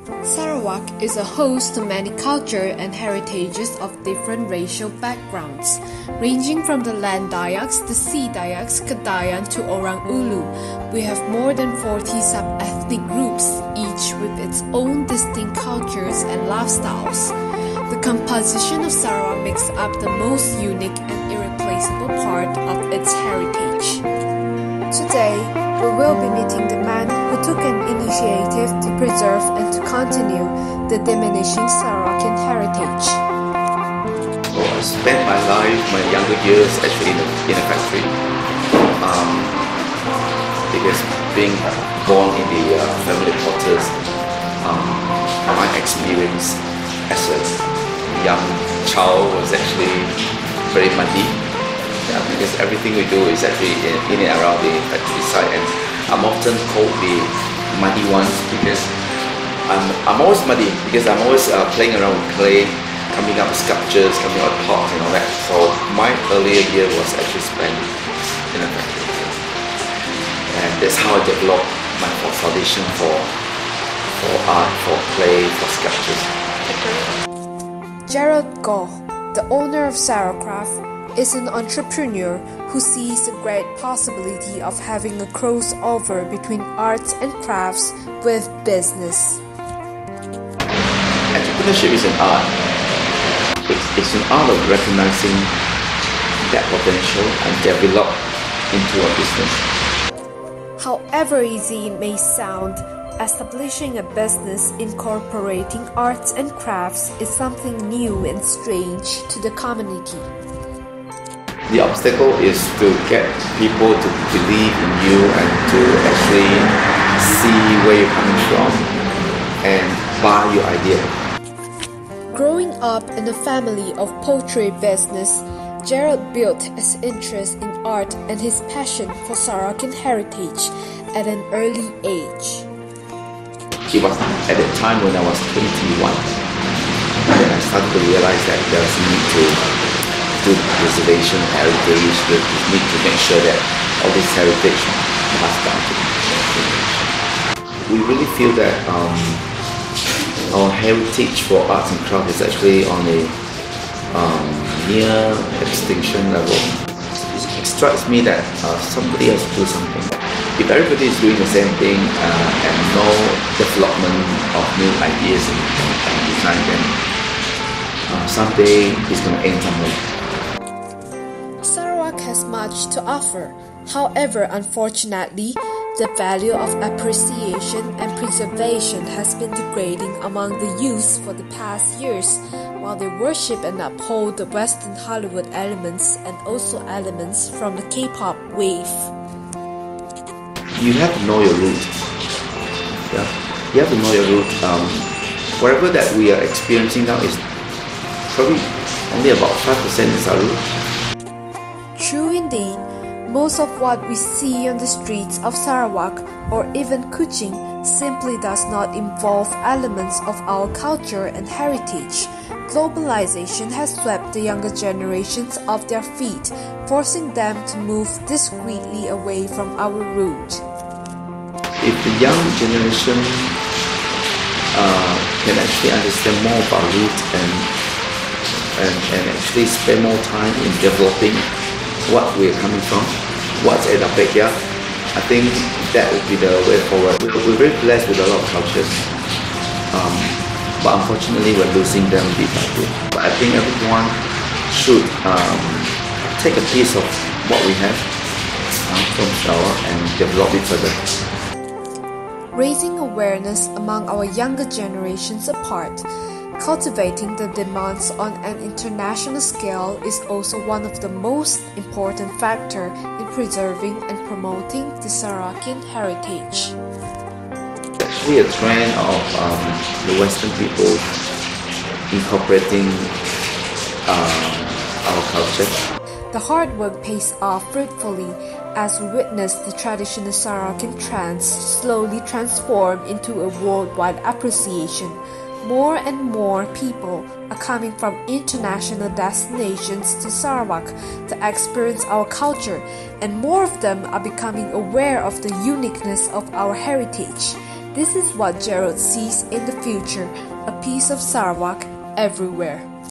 Sarawak is a host to many culture and heritages of different racial backgrounds, ranging from the Land Dayaks, the Sea Dayaks, Kedayan to Orang Ulu. We have more than 40 sub-ethnic groups, each with its own distinct cultures and lifestyles. The composition of Sarawak makes up the most unique and irreplaceable part of its heritage. Today, we will be meeting the man who took an initiative to preserve and to continue the diminishing Sarawakian heritage. So I spent my life, my younger years actually in a factory. Because being born in the family quarters, my experience as a young child was actually very muddy. Yeah, because everything we do is actually in and around the factory site, and I'm often called the muddy ones because I'm always muddy because I'm always playing around with clay, coming up with sculptures, coming up with pots and all that. So my earlier year was actually spent in a factory, and that's how I developed my foundation for art, for clay, for sculptures. Gerald Goh, the owner of Sarakraf, is an entrepreneur who sees a great possibility of having a crossover between arts and crafts with business. Entrepreneurship is an art. It's an art of recognizing that potential and develop into a business. However easy it may sound, establishing a business incorporating arts and crafts is something new and strange to the community. The obstacle is to get people to believe in you and to actually see where you're coming from and buy your idea. Growing up in a family of poultry business, Gerald built his interest in art and his passion for Sarawakian heritage at an early age. It was at the time when I was 21 that I started to realize that there was a need to do preservation of heritage, we need to make sure that all this heritage passed down to the next generation. We really feel that our heritage for arts and crafts is actually on a near extinction level. It strikes me that somebody has to do something. If everybody is doing the same thing and no development of new ideas and design, then someday it's going to end somewhere. Sarawak has much to offer. However, unfortunately, the value of appreciation and preservation has been degrading among the youth for the past years, while they worship and uphold the Western Hollywood elements and also elements from the K-pop wave. You have to know your root. Yeah, you have to know your root. Whatever that we are experiencing now is probably only about 5% is our root. True indeed, most of what we see on the streets of Sarawak or even Kuching simply does not involve elements of our culture and heritage. Globalization has swept the younger generations off their feet, forcing them to move discreetly away from our root. If the young generation can actually understand more about root and actually spend more time in developing what we're coming from, what's in our backyard, I think that would be the way forward. We're very blessed with a lot of cultures, but unfortunately we're losing them bit by bit. But I think everyone should take a piece of what we have from Sarawak and develop it further. Raising awareness among our younger generations apart, cultivating the demands on an international scale is also one of the most important factors in preserving and promoting the Sarawakian heritage. Actually, a trend of the Western people incorporating our culture. The hard work pays off fruitfully as we witness the traditional Sarawakian trends slowly transform into a worldwide appreciation. More and more people are coming from international destinations to Sarawak to experience our culture, and more of them are becoming aware of the uniqueness of our heritage. This is what Gerald sees in the future, a piece of Sarawak everywhere.